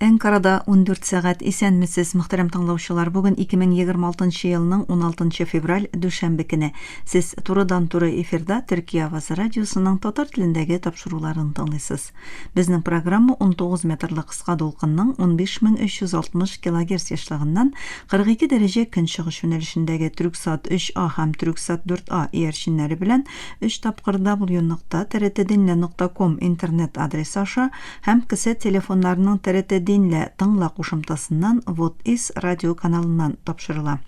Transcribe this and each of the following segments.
Анкарада 14 сәгать исәнмесез, мөхтәрәм тыңлаучылар. Бүген 2026 елның 16 февраль дүшәмбе көне. Сез турыдан-туры эфирда Төркия Авазы радиосының татар телендәге тапшыруларын тыңлыйсыз. Безнең программа 19 метрлы кыска дулкынның 15360 кГц яшьлегеннән 42 дәрәҗә көнчыгыш юнәлешендәге Түрксат 3А һәм Түрксат 4А иярченнәре белән 3 тапкыр www.trtdinle.com интернет адресы аша һәм кесе телефоннарының TRT Dinle тыңла кушымтасыннан Вот Is радио каналыннан тапшырыла.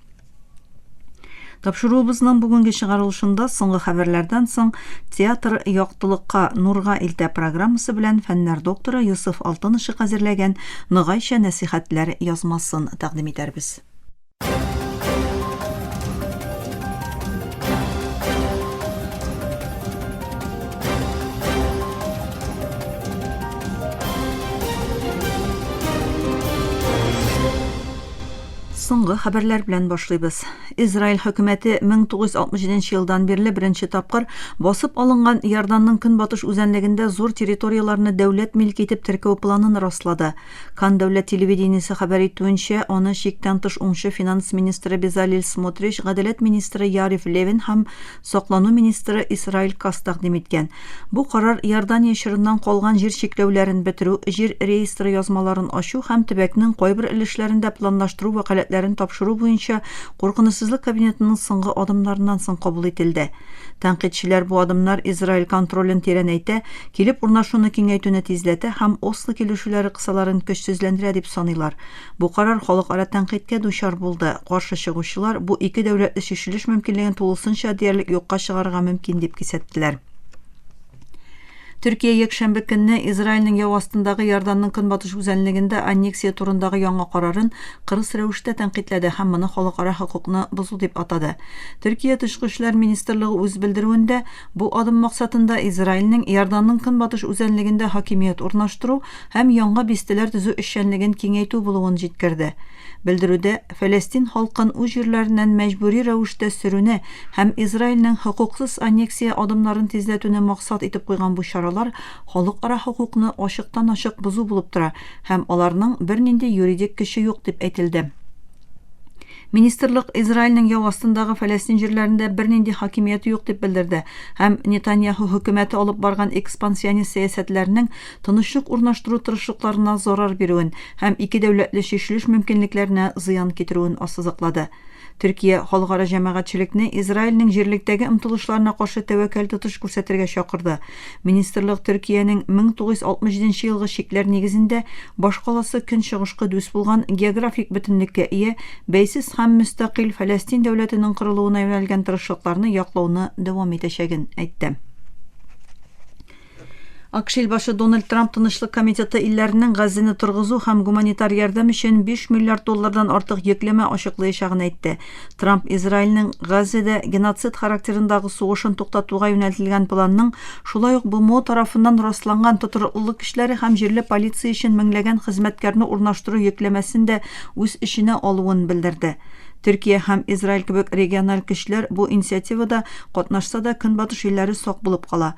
Тапшыруыбызның бүгенге чыгарылышында соңгы хәбәрләрдән соң театр яктылыкка нурга илтә программасы белән фәннәр докторы Юсуф Алтынышев хәзерләгән ныгайча нәсихәтләр язмасын тәкъдим итәрбез. Соңгы хәбәрләр белән башлыйбыз. Израиль хөкүмәте 1967 елдан бирле беренче тапкыр басып алынган Иорданның көнбатыш үзәнлегендә зур территорияларны дәүләт милки итеп теркәү планын раслады. Кан дәүләт телевидениесе хәбәр итүенчә, аны чиктән тыш уңчы финанс министры Безалель Смотрич, Гаделет министры Яриф Левин һәм саклану министры Исраиль Кас тәкъдим иткән. Бу карар Иордания чорыннан калган җир чикләүләрен бетерү, җир реестры язмаларын ачу һәм төбәкнең кайбер өлешләрендә планлаштыру вәкаләтләрен тапшыру буенча Куркынычсызлык кабинетының соңгы адымнарыннан соң кабул ителде. Тәнкыйтьчеләр бу адымнар Израиль контролен тирәнәйтә, килеп урнашуны киңәйтүне тизләтә һәм Осло килешүләре кысаларын көчсезләндерә дип саныйлар. Бу карар халыкара тәнкыйтькә дучар булды. Каршы чыгучылар бу ике дәүләтле чишелеш мөмкинлеген тулысынча диярлек юкка чыгарырга мөмкин дип кисәттеләр. Төркия якшәмбе көнне Израильнең яу астындагы Иорданның көнбатыш үзәнлегендә аннексия турындагы яңа карарын кырыс рәвештә тәнкыйтьләде һәм моны халыкара хокукны бозу дип атады. Төркия тышкы эшләр министрлыгы үз белдерүендә бу адым максатында Израильнең Иорданның көнбатыш үзәнлегендә хакимият урнаштыру һәм яңа бистәләр төзү эшчәнлеген киңәйтү булуын җиткерде. Белдерүдә Фәлестин халкын үз җирләреннән мәҗбүри рәвештә сөрүне һәм Израильнең хокуксыз аннексия адымнарын тизләтүне максат итеп куйган бу чаралар халыкара хокукны ачыктан-ачык бозу булып тора һәм аларның бернинди юридик көче юк дип әйтелде. Министрлык Израильнең яу астындагы Фәлестин җирләрендә бернинди хакимияте юк дип белдерде һәм Нетаньяху хөкүмәте алып барган экспансионист сәясәтләренең тынычлык урнаштыру тырышлыкларына зарар бирүен һәм ике дәүләтле чишелеш мөмкинлекләренә зыян китерүен ассызыклады. Төркия халыкара җәмәгатьчелекне Израильнең җирлектәге омтылышларына каршы тәвәккәл тотыш күрсәтергә чакырды. Министрлык Төркиянең 1967 елгы чикләр нигезендә башкаласы көнчыгышкы дүс булган географик бөтенлеккә ия, бәйсез һәм мөстәкыйль Фәлестин дәүләтенең корылуына юнәлгән тырышлыкларны яклауны дәвам итәчәген әйтте. АКШ илбашы Дональд Трамп Тынычлык комитеты илләренең Газзаны торгызу һәм гуманитар ярдәм өчен 5 миллиард доллардан артык йөкләмә ачыклаячагын әйтте. Трамп Израильнең Газзада геноцид характерындагы сугышын туктатуга юнәлтелгән планның шулай ук БМО тарафыннан расланган тотрыклылык эшләре һәм җирле полиция өчен меңләгән хезмәткәрне урнаштыру йөкләмәсен дә үз эченә алуын белдерде. Төркия һәм Израиль кебек региональ көчләр бу инициативада катнашса да көнбатыш илләре сак булып кала.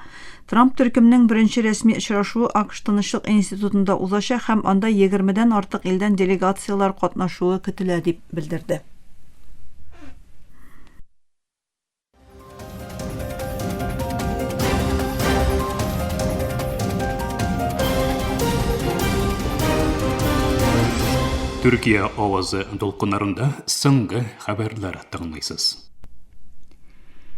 Трамп төркемнең беренче рәсми очрашуы АКШ Тынычлык институтында узачак һәм анда 20дән артык илдән делегациялар катнашуы көтелә дип белдерде. Төркия авазы дулкыннарында соңгы хәбәрләр тыңлыйсыз.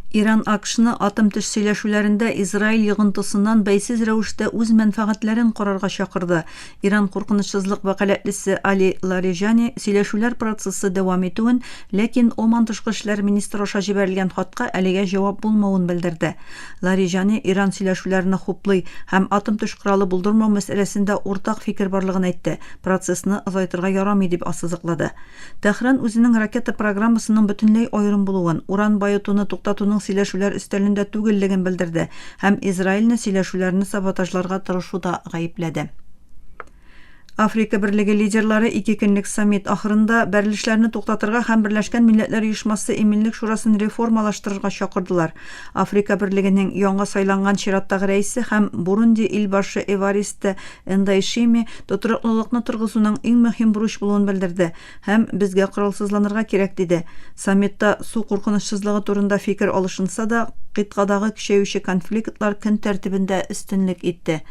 Иран АКШны атом төш сөйләшүләрендә Израиль йогынтысыннан бәйсез рәвештә үз мәнфәгатьләрен карарга чакырды. Иран куркынычсызлык вәкаләтлесе Али Ларижани сөйләшүләр процессы дәвам итүен, ләкин Оман тышкы эшләр министры аша җибәрелгән хатка әлегә җавап булмавын белдерде. Ларижани Иран сөйләшүләрне хуплый һәм атом төш коралы булдырмау мәсьәләсендә уртак фикер барлыгын әйтте. Процессны озайтырга ярамый дип ассызыклады. Тәһран үзенең ракета программасының бөтенләй аерым булуын, уран байытуны туктатуның сөйләшүләр өстәлендә түгеллеген белдерде һәм Израильне сөйләшүләрне саботажларга тырышуда гаепләде. Африка Берлеге лидерлары 2 көнлек саммит ахырында бәрелешләрне туктатырга һәм Берләшкән Милләтләр Оешмасы Иминлек шурасын реформалаштырырга чакырдылар. Африка Берлегенең яңа сайланган чираттагы рәисе һәм Бурунди илбашы Эваристе Эндайшими тотрыклылыкны торгызуның иң мөһим бурыч булуын белдерде һәм безгә коралсызланырга кирәк диде. Саммитта су куркынычсызлыгы турында фикер алышынса да, кыйткадагы көчәюче конфликтлар көн тәртибендә өстенлек итте.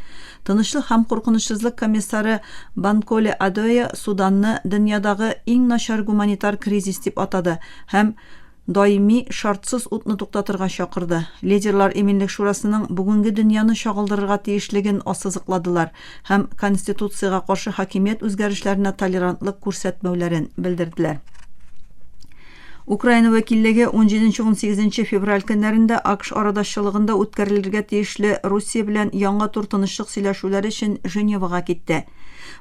Тынычлык һәм куркынычсызлык комиссары Банколе Адоя Суданны дөньядагы иң начар гуманитар кризис дип атады һәм даими шартсыз утны туктатырга чакырды. Лидерлар Иминлек шурасының бүгенге дөньяны чагылдырырга тиешлеген ассызыкладылар һәм конституцияга каршы хакимият үзгәрешләренә толерантлык күрсәтмәүләрен белдерделәр. Украина вәкиллеге 17-18 февраль көннәрендә АКШ арадашчылыгында үткәрелергә тиешле Русия белән яңа тур тынычлык сөйләшүләре өчен Женевага китте.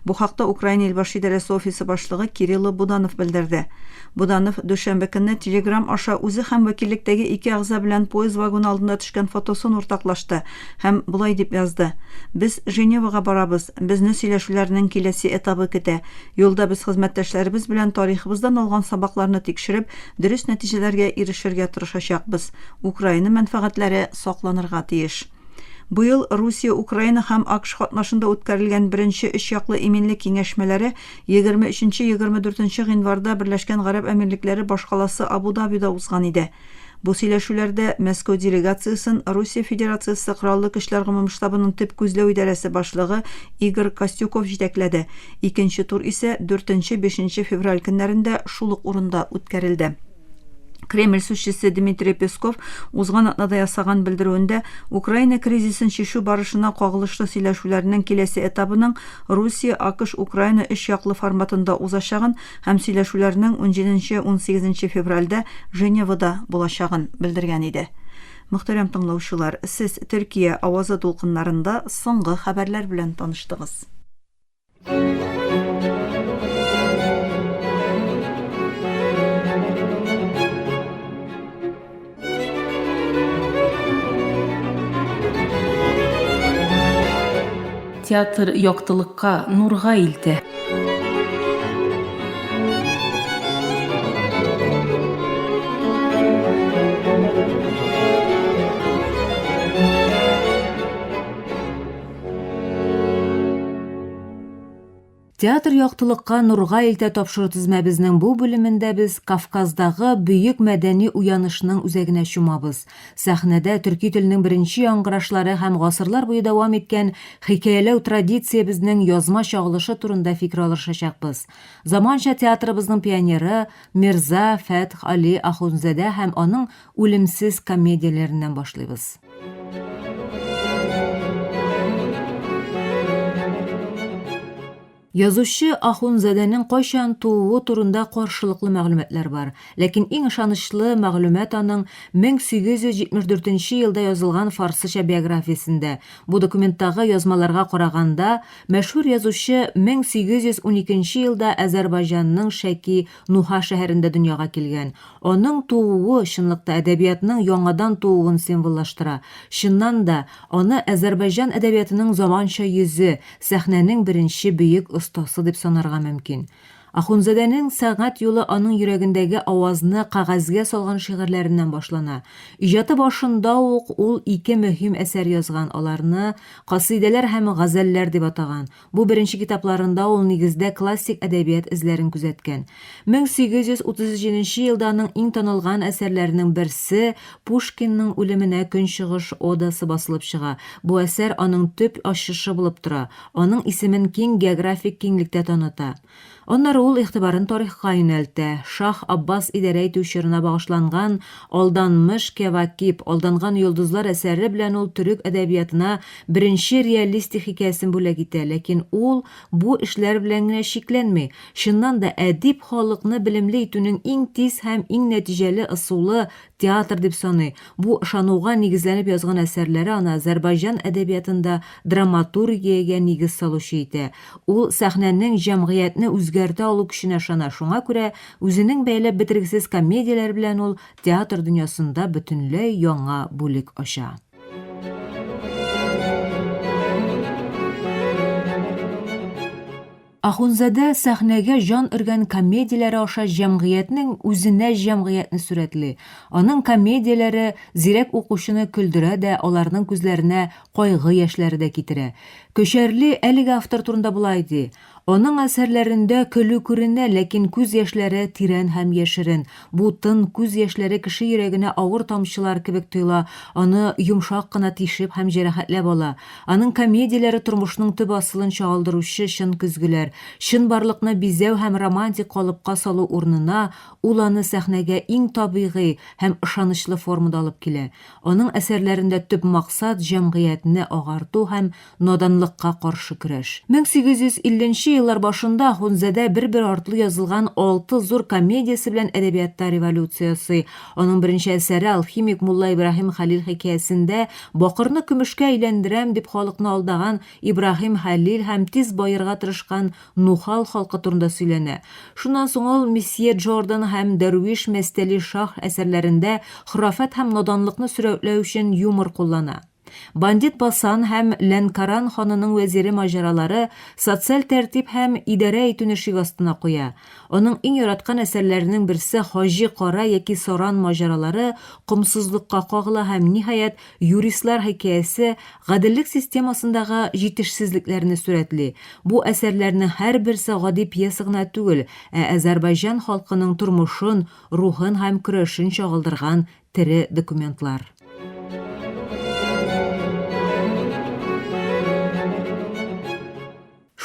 Бу хакта Украина Илбашы идарәсе офисы башлыгы Кирилл Буданов белдерде. Буданов дүшәмбе көнне Telegram аша үзе һәм вәкиллектәге 2 агза белән поезд вагоны алдында төшкән фотосын уртаклашты һәм булай дип язды: "Без Женевага барабыз, безне сөйләшүләрнең киләсе этабы көтә. Юлда без хезмәттәшләребез белән тарихыбыздан алган сабакларны тикшереп, дөрес нәтиҗәләргә ирешергә тырышачакбыз. Украина мәнфәгатьләре сакланырга тиеш." Быел Русия, Украина һәм АКШ катнашында үткәрелгән беренче өч яклы иминлек киңәшмәләре 23-24 гыйнварда Берләшкән Гарәп Әмирлекләре башкаласы Абу-Дабида узган иде. Бу сөйләшүләрдә Мәскәү делегациясын Русия Федерациясе Кораллы көчләр гомум штабының төп күзләү идарәсе башлыгы Игорь Костюков җитәкләде. Икенче тур исә 4-5 февраль көннәрендә шул ук урында үткәрелде. Кремль сүзчесе Дмитрий Песков узган атнада ясаган белдерүендә Украина кризисын шишу барышына кагылышлы сөйләшүләрнең киләсе этабының Русия, АКШ, Украина өч яклы форматында узачагын һәм сөйләшүләрнең 17-18 февральдә Женевада булачагын белдергән иде. Мөхтәрәм тыңлаучылар, сез Төркия авазы дулкыннарында соңгы хәбәрләр белән таныштыгыз. Театр яктылыкка, нурга илтә. Театр яктылыкка, нурга илтә тапшыру тизмәбезнең бу бүлемендә без Кавказдагы бөек мәдәни уянышның үзәгенә чумабыз. Сәхнәдә төрки теленең беренче яңгырашлары һәм гасырлар буе дәвам иткән хикәяләү традициябезнең язма чагылышы турында фикер алышачакбыз. Заманча театрыбызның пионеры Мирза Фәтх Али Ахунзадә һәм аның үлемсез комедияләреннән башлыйбыз. Язучы Ахунзадәнең кайчан тууы турында каршылыклы мәгълүматлар бар, ләкин иң ышанычлы мәгълүмат аның 1874 елда язылган фарсыча биографиясендә. Бу документтагы язмаларга караганда, мәшһүр язучы 1812 елда Азәрбайҗанның Шәки Нуха шәһәрендә дөньяга килгән. Аның тууы чынлыкта әдәбиятның яңадан тууын символлаштыра. Чыннан да, аны Азәрбайҗан әдәбиятының заманча йөзе, сәхнәнең беренче бөек остасы дип санарга мөмкин. Ахунзадәнең сәнгать юлы аның йөрәгендәге авазны кагазгә салган шигырьләреннән башлана. Иҗаты башында ук ул 2 мөһим әсәр язган, аларны касыйдәләр һәм газәлләр дип атаган. Бу беренче китапларында ул нигездә классик әдәбият эзләрен күзәткән. 1837 елда аның иң танылган әсәрләренең берсе Пушкинның үлеменә көнчыгыш одасы басылып чыга. Бу әсәр аның төп ачышы булып тора. Аның исемен киң географик киңлектә таныта. Аннары ул игътибарын тарихка юнәлтә. Шах Аббас идарә итү чорына багышланган Алданмыш Кевакиб, Алданган йолдызлар әсәре белән ул төрек әдәбиятына беренче реалистик хикәясен бүләк итә, ләкин ул бу эшләр белән генә шикләнми. Чыннан да әдип халыкны белемле итүнең иң тиз һәм иң нәтиҗәле ысулы театр дип саный. Бу ышануга нигезләнеп язган әсәрләре аны Азәрбайҗан әдәбиятында драматургиягә нигез салучы итә. Ул сәхнәнең җәмгыятьне үзгәртә алу көченә ышана. Шуңа күрә үзенең бәйләп бетергесез комедияләр белән ул театр дөньясында бөтенләй яңа бүлек ача. Ахунзада сәхнәгә жан өргән комедияләре аша җәмгыятьнең үзенә җәмгыятьне сүрәтли. Аның комедияләре зирәк укучыны көлдерә дә, аларның күзләренә кайгы яшьләре дә китерә. Көчәрле әлеге автор турында булай ди: Оның әсәрләрендә көлү күренә, ләкин күз яшьләре тирән һәм яшерен. Бу тын күз яшьләре кеше йөрәгенә авыр тамчылар кебек тоела, аны йомшак кына тишеп һәм җәрәхәтләп ала. Аның комедияләре тормышның төп асылын чагылдыручы чын көзгеләр, чын барлыкны бизәү һәм романтик калыпка салу урынына, ул аны сәхнәгә иң табигый һәм ышанычлы формада алып килә. Аның әсәрләрендә төп максат җәмгыятьне агарту һәм наданлыкка каршы көрәш. 1850 еллар башында Ахунзада бер-бер артлы язылган 6 зур комедиясе белән әдәбиятта революция ясый. Аның беренче әсәре Алхимик Мулла Ибраһим Хәлил хикәясендә бакырны көмешкә әйләндерәм дип халыкны алдаган Ибраһим Хәлил һәм тиз байырга тырышкан Нухал халкы турында сөйләнә. Шуннан соң ул Месье Джордан һәм Дәрвиш Мәстәли Шах әсәрләрендә хурафат һәм наданлыкны сүрәтләү өчен юмор куллана. Бандит Басан һәм Ләнкаран ханының вәзире маҗаралары социаль тәртип һәм идарә итүне шик астына куя. Аның иң яраткан әсәрләренең берсе Хаҗи Кара яки Саран маҗаралары комсызлыкка кагыла һәм ниһаять юристлар хикәясе гаделлек системасындагы җитешсезлекләрне сүрәтли. Бу әсәрләрнең һәрберсе гади пьеса гына түгел, Азәрбайҗан халкының тормышын, рухын һәм көрәшен чагылдырган тере документлар.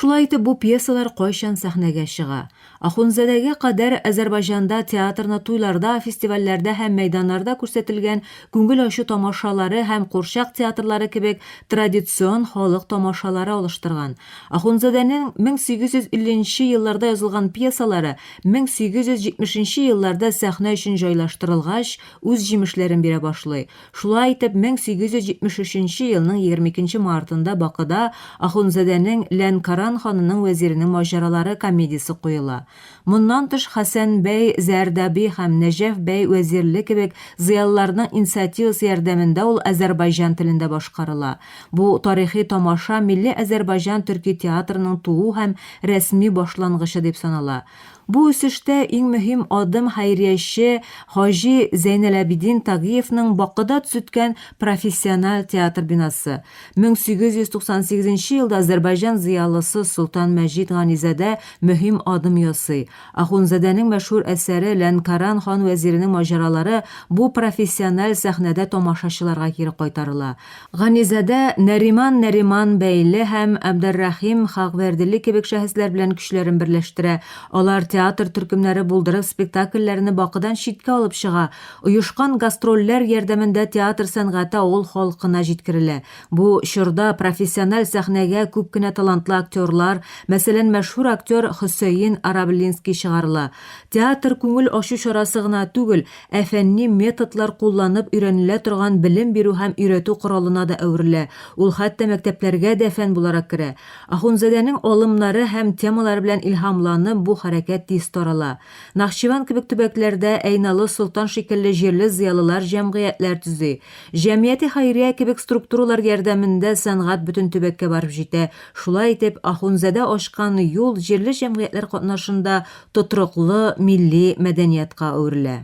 Шулай итеп, бу пьесалар кайчан сәхнәгә чыга. Ахунзадәгә кадәр Азәрбайҗанда театрны туйларда, фестивальләрдә һәм мәйданнарда күрсәтелгән күңел ачу тамашалары һәм курчак театрлары кебек традицион халык тамашалары алыштырган. Ахунзадәнең 1850 елларда язылган пьесалары 1870 елларда сәхнә өчен җайлаштырылгач, үз җимешләрен бирә башлый. Шулай итеп, 1873 елның 22 мартында Бакыда Ахунзадәнең Ләнкаран ханының вәзиренең маҗаралары комедиясе куела. Моннан тыш Хәсән бәй Зәрдаби һәм Нәҗәф бәй вәзирле кебек зыялыларның инициативасы ярдәмендә ул Азәрбайҗан телендә башкарыла. Бу тарихи тамаша милли Азәрбайҗан төрки театрының туу һәм рәсми башлангычы дип санала. Бу үсештә иң мөһим адым хәйрияче Хаҗи Зәйнәләбидин Тагиевның Бакыда төзеткән профессиональ театр бинасы. 1898 елда Азәрбайҗан зыялысы Солтан Мәҗид Ганизадә мөһим адым ясый. Ахунзадәнең мәшһүр әсәре Ләнкаран хан вәзиренең маҗаралары бу профессиональ сәхнәдә тамашачыларга кире кайтарыла. Ганизадә Нариман бәйле һәм Абдәррахим Хагвердили кебек шәхесләр белән көчләрен берләштерә. Алар театр төркемнәре булдырып спектакльләрне Бакыдан читкә алып чыга. Оешкан гастрольләр ярдәмендә театр сәнгате авыл халкына җиткерелә. Бу чорда профессиональ сәхнәгә күп кенә талантлы актерлар, мәсәлән, мәшһүр актер Хөсәен Арабелинский чыгарыла. Театр күңел ачу чарасы гына түгел, фәнни методлар кулланып өйрәнелә торган белем бирү һәм өйрәтү коралына да әверелә. Ул хәтта мәктәпләргә дә фән буларак керә. Ахунзадәнең алымнары һәм темалары белән илһамланып бу хәрәкәт тиз тарала. Нахчыван кебек төбәкләрдә Әйналы Солтан шикелле җирле зыялылар җәмгыятьләр төзи. Җәмгыяте хәйрия кебек структуралар ярдәмендә сәнгать бөтен төбәккә барып җитә. Шулай итеп, Ахунзада ачкан юл җирле җәмгыятьләр катнашында тотрыклы милли мәдәниятка әверелә.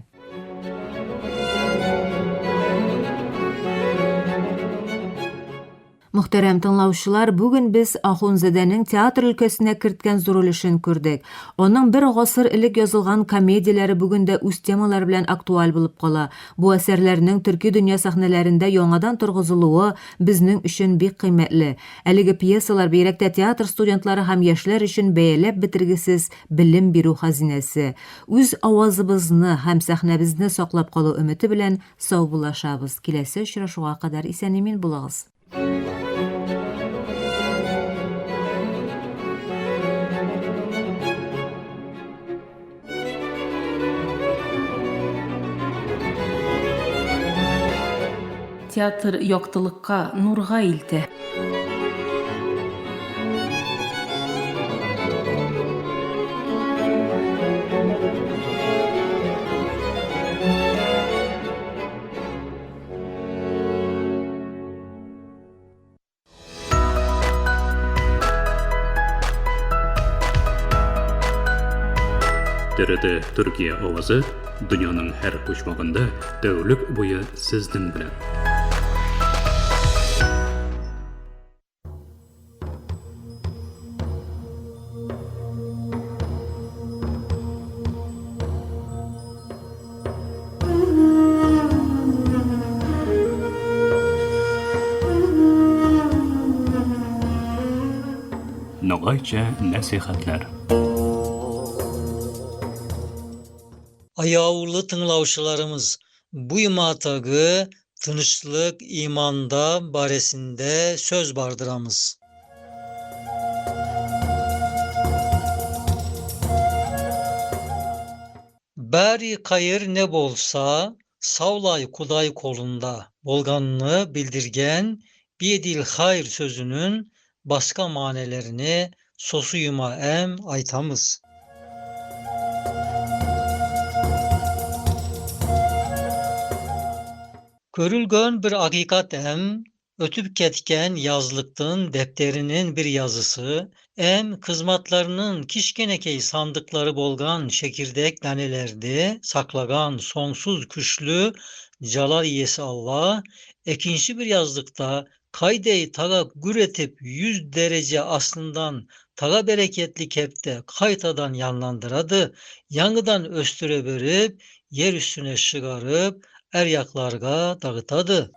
Мөхтәрәм тыңлаучылар, бүген без Ахунзадәнең театр өлкәсенә керткән зур өлешен күрдек. Аның бер гасыр элек язылган комедияләре бүген дә үз темалары белән актуаль булып кала. Бу әсәрләрнең төрки дөнья сәхнәләрендә яңадан торгызылуы безнең өчен бик кыйммәтле. Әлеге пьесалар бигрәк театр студентлары һәм яшьләр өчен бәяләп бетергесез белем бирү хәзинәсе. Үз авазыбызны һәм сәхнәбезне саклап калу өмете белән сау булашабыз. Киләсе очрашуга кадәр исән-имин булыгыз. Театр яктылыкка, нурга илтә. TRT Türkiye ovası dünyanın her uçmağında tövlük boyu sizden bilen. Nogayça nasihatler. Ayağılı tınlavşılarımız, bu imatağı tınışlık imanda baresinde söz bardıramız. Bari kayır ne bolsa, savlay kuday kolunda bolganını bildirgen bir dil hayır sözünün başka manelerini sosuyuma aytamız. Görülgön bir hakikat ötüp ketken yazlıktın defterinin bir yazısı, kızmatlarının kişkenekey sandıkları bolgan çekirdek danelerdi, saklagan sonsuz küçlü Jalal iyesi Allah, ekinci bir yazlıkta kaydeyi taga güretip 100 derece aslından taga bereketli kepte kaytadan yanlandıradı, yangıdan östüre verip, yer üstüne çıkarıp, eryaklarga dağıtadı.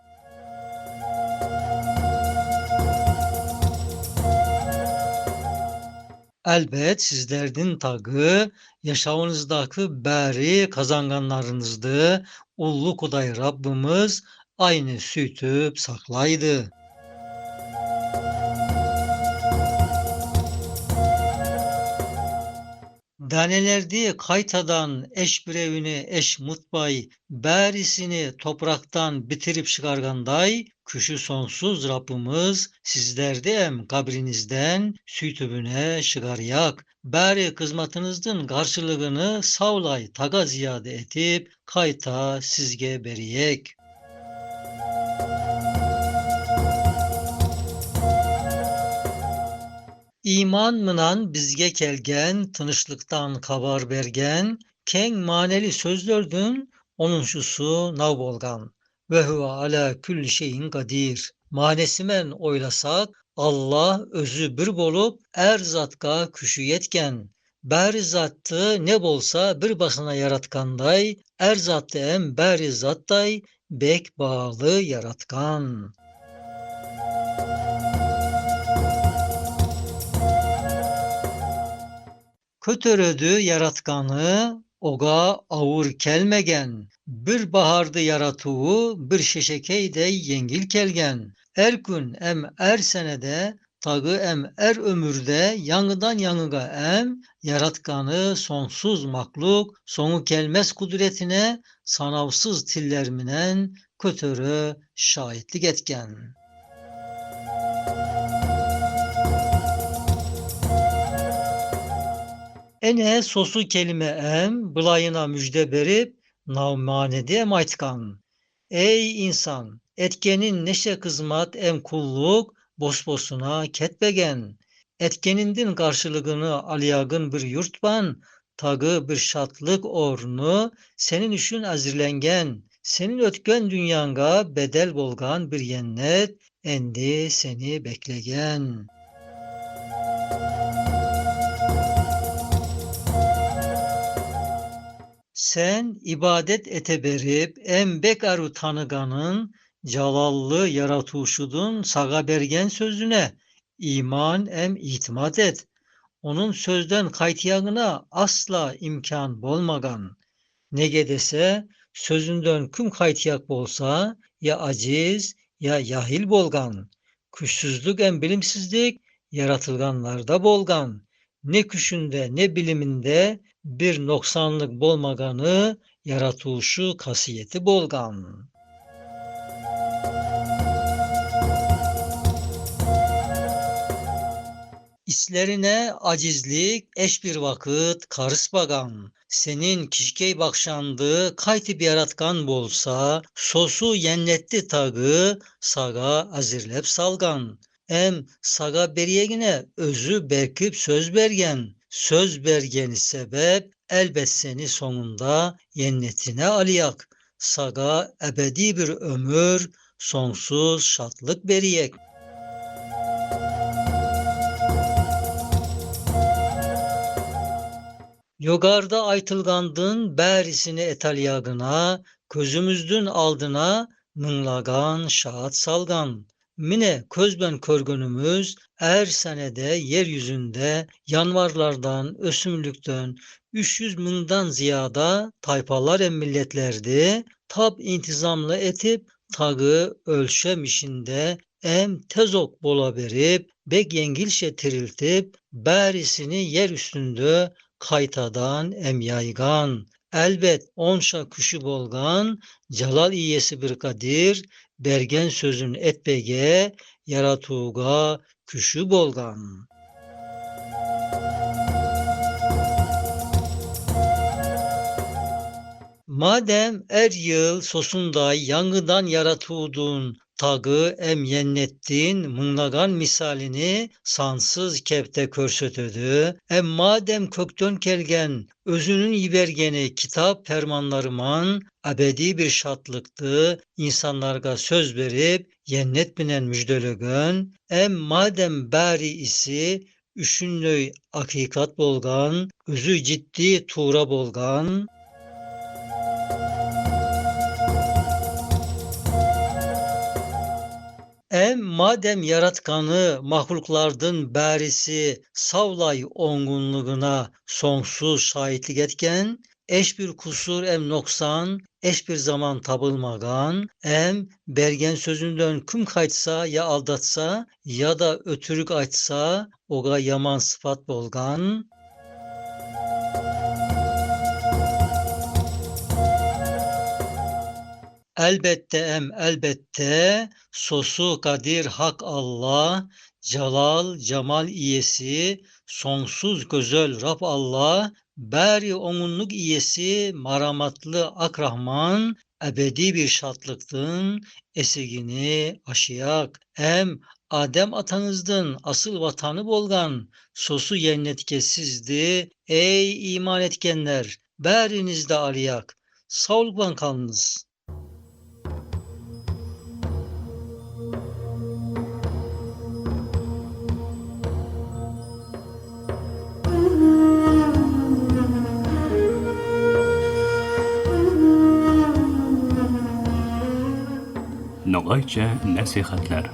Elbet sizlerden tağı yaşamınızdaki beri kazanganlarınızdı. Ullu Kuday Rabbimiz aynı sütüp saklaydı. Danelerdi kaytadan eş birevini eş mutbay, berisini topraktan bitirip çıkarganday, küşü sonsuz Rabbimiz sizlerde kabrinizden sütübüne çıgaryak. Beri kızmatınızın karşılığını savlay taga ziyade etip, kayta sizge beriyek. İman mınan bizge kelgen, tınışlıktan kabar bergen, keng maneli sözlördün, onun şusu nav bolgan. Ve huve ala külli şeyin kadir. Manesimen oylasak, Allah özü bir bolup, zatka küşü yetken. Beri zattı ne bolsa bir basına yaratkanday, zattı beri zattay, bek bağlı yaratkan. Kötörödü yaratkanı, oga avur kelmegen, bir bahardı yaratığı, bir şeşekey de yengil kelgen. Gün senede, tağı ömürde, yangıdan yangıga yaratkanı sonsuz makluk, sonu kelmez kudretine, sanavsız tillerminen, kötörü şahitlik etken. Sosu kelime bılayına müjde berip navmanede aytkan. Ey insan, etkenin neşe kızmat kulluk bosbosuna ketbegen. Etkenindin karşılığını aliyagın bir yurtban, tağı bir şatlık ornu senin üçün azirlengen. Senin ötken dünyanga bedel bolgan bir yennet endi seni beklegen. Sen ibadet ete berip bekaru tanıganın calallı yaratuşudun saga bergen sözüne iman itimat et. Onun sözden kaytiyagına asla imkan bolmagan. Ne gedese sözünden küm kaytiyak bolsa ya aciz ya yahil bolgan. Küşsüzlük bilimsizlik yaratılganlarda bolgan. Ne küşünde ne biliminde bir noksanlık bolmaganı yaratuşu kasiyeti bolgan. İslerine acizlik eş bir vakit karısbagan. Senin kişkey bakşandı kaytip yaratkan bolsa, sosu yennetti tağı saga azirlep salgan. Saga beriyegine özü berkip söz bergen. Söz bergeni sebep elbet seni sonunda yennetine aliyak. Saga ebedi bir ömür, sonsuz şatlık beriyek. Yogarda aytılgandın bärisini etalyagına, közümüzdün aldına mыңlagan şahat salgan. Mine közben körgönümüz er senede yeryüzünde yanvarlardan, ösümlükten 300 mingdan ziyada taypalar milletlerdi. Tab intizamlı etip tagı ölçem işinde em tezok bola berip, bek yengilşe tiriltip, bärisini yer üstünde kaytadan em yaygan. Elbet onşa küşü bolgan, jalal iyesi bir kadir, bergen sözün etbege, yaratuğga küşü bolgan. Madem er yıl sosunday yangıdan yaratuğdun, tagı em yennettin, mыңlagan misalini sansız kepte körsötödü. Madem köktön kelgen, özünün yibergeni kitap fermanlarıman, ebedi bir şatlıktı, insanlarga söz verip, yennet binen müjdelögön. Madem bäri isi, üşünlöy hakikat bolgan, özü ciddi tuğra bolgan. Madem yaratkanı mahluklardın bärisi savlay ongunluğuna sonsuz şahitlik etken, eş bir kusur noksan, eş bir zaman tabılmagan, bergen sözünden küm kaytsa ya aldatsa ya da ötürük açsa oga yaman sıfat bolgan. Elbette sosu kadir hak Allah, celal cemal iyesi, sonsuz güzel Rab Allah, bäri ongunluk iyesi maramatlı ak Rahman, ebedi bir şatlıktın esigini aşıyak. Adem atanızdın asıl vatanı bolgan, sosu yennetkesizdi, ey iman etkenler, bärinizde aliyak. Sağlıkla kalınız. Nogayça nasihatler.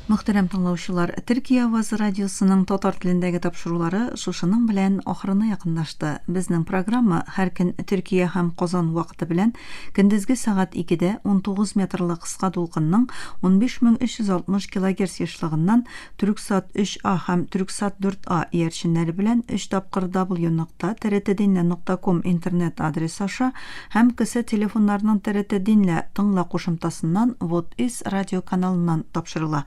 Muhterem тыңлаучылар, Төркия Аваз радиосының татар телендәге тапшырулары шушының белән ахырына якынлашты. Безнең программа һәр көн Төркия һәм Казан вакыты белән көндезге сәгать 2-дә 19 метрлы кыска дулкынның 15360 кГц ешлыгыннан Түрксат 3А һәм Түрксат 4А иярченнәре белән 3 тапкыр w.trtdinle.com интернет адресы аша һәм кесе телефоннарының TRT Dinle тыңла кушымтасыннан WOTIS радио каналыннан тапшырыла.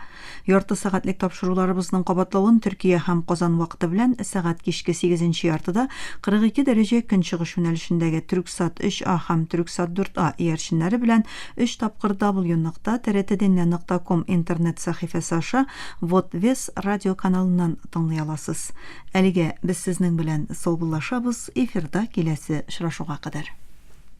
Ярты сәгатьлек тапшыруларыбызның кабатлавын Төркия һәм Казан вакыты белән сәгать кичке 8 яртыда 42 дәрәҗә көнчыгыш юнәлешендәге Түрксат 3А һәм Түрксат 4А иярченнәре белән 3 тапкыр w.trtdinle.com интернет сәхифәсе аша WOTIS радио каналыннан тыңлый аласыз. Әлегә без сезнең белән саубуллашабыз. Эфирда киләсе очрашуга кадәр.